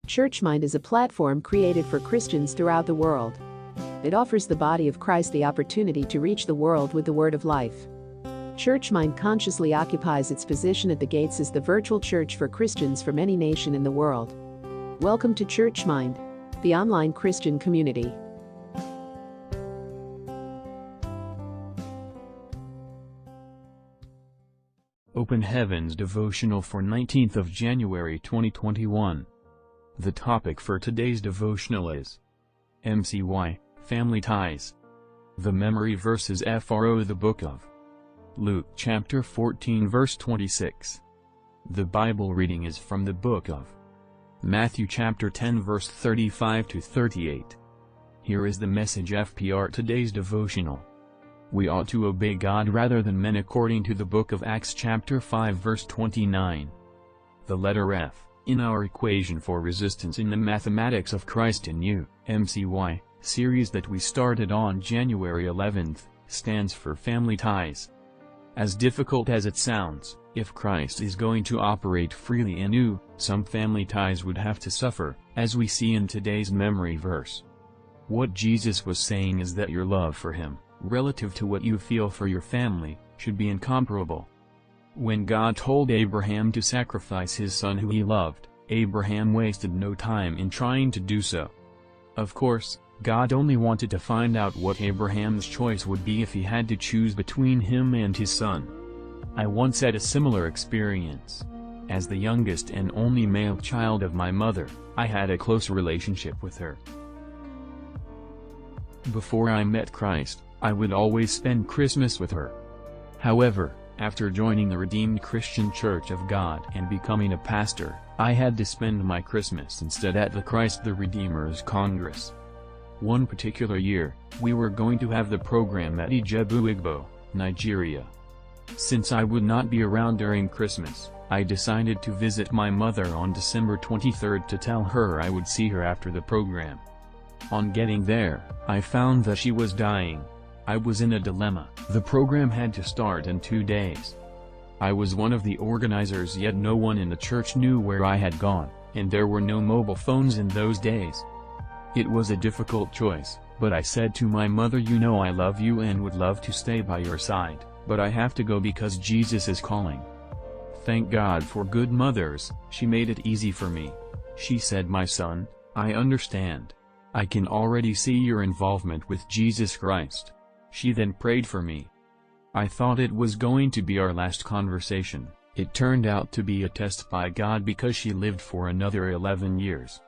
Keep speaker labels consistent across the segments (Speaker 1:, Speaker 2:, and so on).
Speaker 1: ChurchMind is a platform created for Christians throughout the world. It offers the body of Christ the opportunity to reach the world with the word of life. ChurchMind consciously occupies its position at the gates as the virtual church for Christians from any nation in the world. Welcome to ChurchMind, the online Christian community.
Speaker 2: Open Heavens Devotional for 19th of January 2021. The topic for today's devotional is MCY, Family Ties. The memory verse is FRO the book of Luke chapter 14 verse 26. The Bible reading is from the book of Matthew chapter 10 verse 35 to 38. Here is the message FPR today's devotional. We ought to obey God rather than men according to the book of Acts chapter 5 verse 29. The letter F, in our equation for resistance in the mathematics of Christ in You, MCY, series that we started on January 11th, stands for family ties. As difficult as it sounds, if Christ is going to operate freely in you, some family ties would have to suffer, as we see in today's memory verse. What Jesus was saying is that your love for Him, relative to what you feel for your family, should be incomparable. When God told Abraham to sacrifice his son who he loved, Abraham wasted no time in trying to do so. Of course, God only wanted to find out what Abraham's choice would be if he had to choose between him and his son. I once had a similar experience. As the youngest and only male child of my mother, I had a close relationship with her. Before I met Christ, I would always spend Christmas with her. However, after joining the Redeemed Christian Church of God and becoming a pastor, I had to spend my Christmas instead at the Christ the Redeemer's Congress. One particular year, we were going to have the program at Ijebu-Igbo, Nigeria. Since I would not be around during Christmas, I decided to visit my mother on December 23rd to tell her I would see her after the program. On getting there, I found that she was dying. I was in a dilemma. The program had to start in 2 days. I was one of the organizers, yet no one in the church knew where I had gone, and there were no mobile phones in those days. It was a difficult choice, but I said to my mother, "You know I love you and would love to stay by your side, but I have to go because Jesus is calling." Thank God for good mothers, she made it easy for me. She said, "My son, I understand. I can already see your involvement with Jesus Christ." She then prayed for me. I thought it was going to be our last conversation. It turned out to be a test by God because she lived for another 11 years.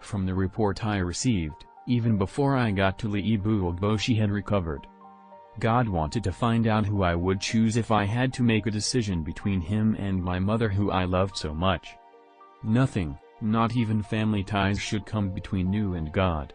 Speaker 2: From the report I received, even before I got to Ijebu-Igbo, she had recovered. God wanted to find out who I would choose if I had to make a decision between Him and my mother who I loved so much. Nothing, not even family ties, should come between you and God.